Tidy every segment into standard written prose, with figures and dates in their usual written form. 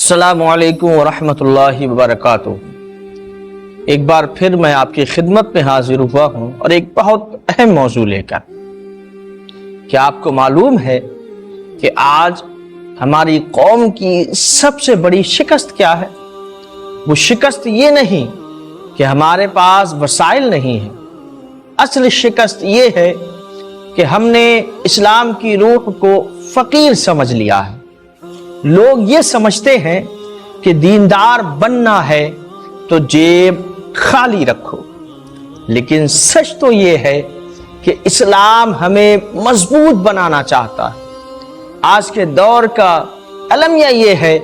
السلام علیکم ورحمۃ اللہ وبرکاتہ۔ ایک بار پھر میں آپ کی خدمت میں حاضر ہوا ہوں اور ایک بہت اہم موضوع لے کر۔ کیا آپ کو معلوم ہے کہ آج ہماری قوم کی سب سے بڑی شکست کیا ہے؟ وہ شکست یہ نہیں کہ ہمارے پاس وسائل نہیں ہیں، اصل شکست یہ ہے کہ ہم نے اسلام کی روح کو فقیر سمجھ لیا ہے۔ لوگ یہ سمجھتے ہیں کہ دیندار بننا ہے تو جیب خالی رکھو، لیکن سچ تو یہ ہے کہ اسلام ہمیں مضبوط بنانا چاہتا ہے۔ آج کے دور کا المیہ یہ ہے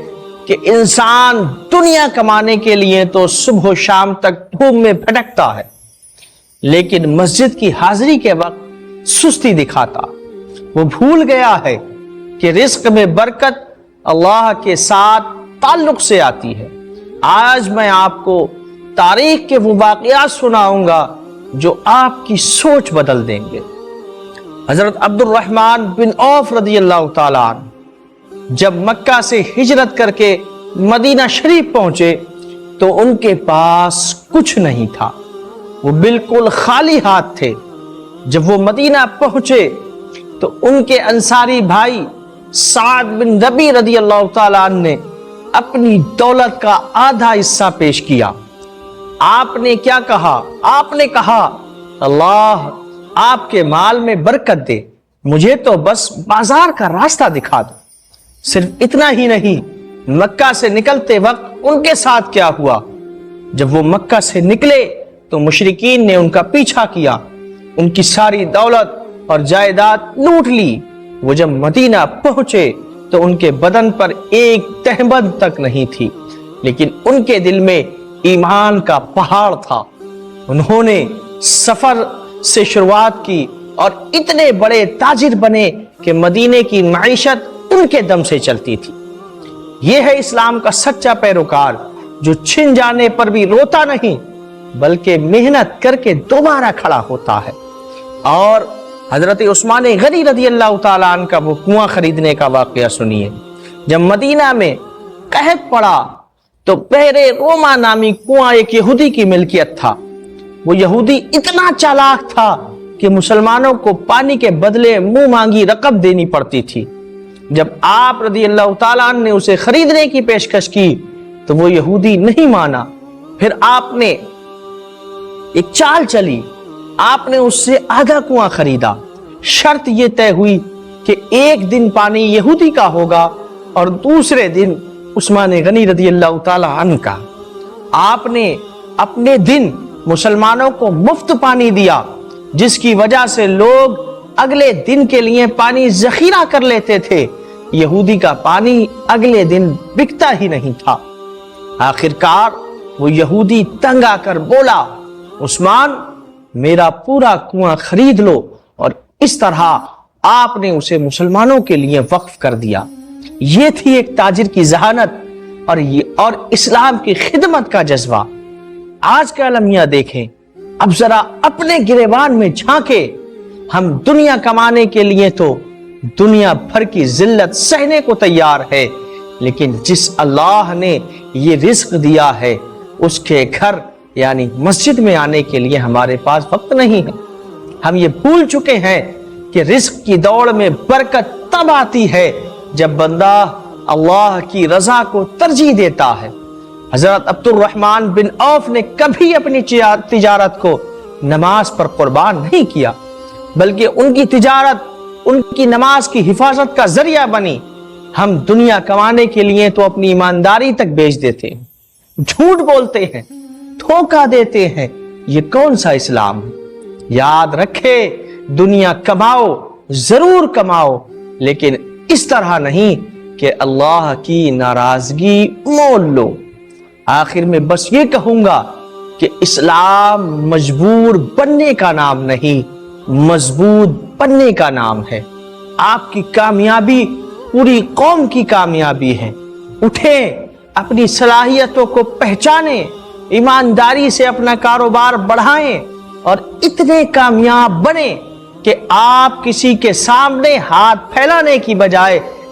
کہ انسان دنیا کمانے کے لیے تو صبح و شام تک دھوپ میں بھٹکتا ہے، لیکن مسجد کی حاضری کے وقت سستی دکھاتا۔ وہ بھول گیا ہے کہ رزق میں برکت اللہ کے ساتھ تعلق سے آتی ہے۔ آج میں آپ کو تاریخ کے وہ واقعات سناؤں گا جو آپ کی سوچ بدل دیں گے۔ حضرت عبد الرحمن بن عوف رضی اللہ تعالیٰ عنہ جب مکہ سے ہجرت کر کے مدینہ شریف پہنچے تو ان کے پاس کچھ نہیں تھا، وہ بالکل خالی ہاتھ تھے۔ جب وہ مدینہ پہنچے تو ان کے انصاری بھائی سعد بن ربی رضی اللہ تعالیٰ عنہ نے اپنی دولت کا آدھا حصہ پیش کیا۔ آپ نے کیا کہا؟ آپ نے کہا، اللہ آپ کے مال میں برکت دے، مجھے تو بس بازار کا راستہ دکھا دو۔ صرف اتنا ہی نہیں، مکہ سے نکلتے وقت ان کے ساتھ کیا ہوا؟ جب وہ مکہ سے نکلے تو مشرکین نے ان کا پیچھا کیا، ان کی ساری دولت اور جائیداد لوٹ لی۔ وہ جب مدینہ پہنچے تو ان کے بدن پر ایک تہبند تک نہیں تھی، لیکن ان کے دل میں ایمان کا پہاڑ تھا۔ انہوں نے سفر سے شروعات کی اور اتنے بڑے تاجر بنے کہ مدینے کی معیشت ان کے دم سے چلتی تھی۔ یہ ہے اسلام کا سچا پیروکار، جو چھن جانے پر بھی روتا نہیں بلکہ محنت کر کے دوبارہ کھڑا ہوتا ہے۔ اور حضرت عثمان غنی رضی اللہ تعالیٰ عنہ کا وہ کنواں خریدنے کا واقعہ سنیے۔ جب مدینہ میں قحط پڑا تو بحر روما نامی کنواں ایک یہودی کی ملکیت تھا۔ وہ یہودی اتنا چالاک تھا کہ مسلمانوں کو پانی کے بدلے منہ مانگی رقم دینی پڑتی تھی۔ جب آپ رضی اللہ تعالیٰ عنہ نے اسے خریدنے کی پیشکش کی تو وہ یہودی نہیں مانا۔ پھر آپ نے ایک چال چلی، آپ نے اس سے آدھا کنواں خریدا۔ شرط یہ طے ہوئی کہ ایک دن پانی یہودی کا ہوگا اور دوسرے دن عثمان غنی رضی اللہ تعالی عنہ کا۔ آپ نے اپنے دن مسلمانوں کو مفت پانی دیا، جس کی وجہ سے لوگ اگلے دن کے لیے پانی ذخیرہ کر لیتے تھے۔ یہودی کا پانی اگلے دن بکتا ہی نہیں تھا۔ آخرکار وہ یہودی تنگ آ کر بولا، عثمان میرا پورا کنواں خرید لو، اور اس طرح آپ نے اسے مسلمانوں کے لیے وقف کر دیا۔ یہ تھی ایک تاجر کی ذہانت اور اسلام کی خدمت کا جذبہ۔ آج کا المیہ دیکھیں، اب ذرا اپنے گریبان میں جھانکے۔ ہم دنیا کمانے کے لیے تو دنیا بھر کی ذلت سہنے کو تیار ہے، لیکن جس اللہ نے یہ رزق دیا ہے اس کے گھر یعنی مسجد میں آنے کے لیے ہمارے پاس وقت نہیں ہے۔ ہم یہ بھول چکے ہیں کہ رزق کی دوڑ میں برکت تب آتی ہے جب بندہ اللہ کی رضا کو ترجیح دیتا ہے۔ حضرت عبد الرحمن بن عوف نے کبھی اپنی تجارت کو نماز پر قربان نہیں کیا، بلکہ ان کی تجارت ان کی نماز کی حفاظت کا ذریعہ بنی۔ ہم دنیا کمانے کے لیے تو اپنی ایمانداری تک بیچ دیتے ہیں، جھوٹ بولتے ہیں، دھوکہ دیتے ہیں۔ یہ کون سا اسلام ہے؟ یاد رکھے، دنیا کماؤ، ضرور کماؤ، لیکن اس طرح نہیں کہ اللہ کی ناراضگی مول لو۔ آخر میں بس یہ کہوں گا کہ اسلام مجبور بننے کا نام نہیں، مضبوط بننے کا نام ہے۔ آپ کی کامیابی پوری قوم کی کامیابی ہے۔ اٹھیں، اپنی صلاحیتوں کو پہچانیں، ایمانداری سے اپنا کاروبار بڑھائیں اور اتنے کامیاب بنیں کہ آپ کسی کے سامنے ہاتھ پھیلانے کی بجائے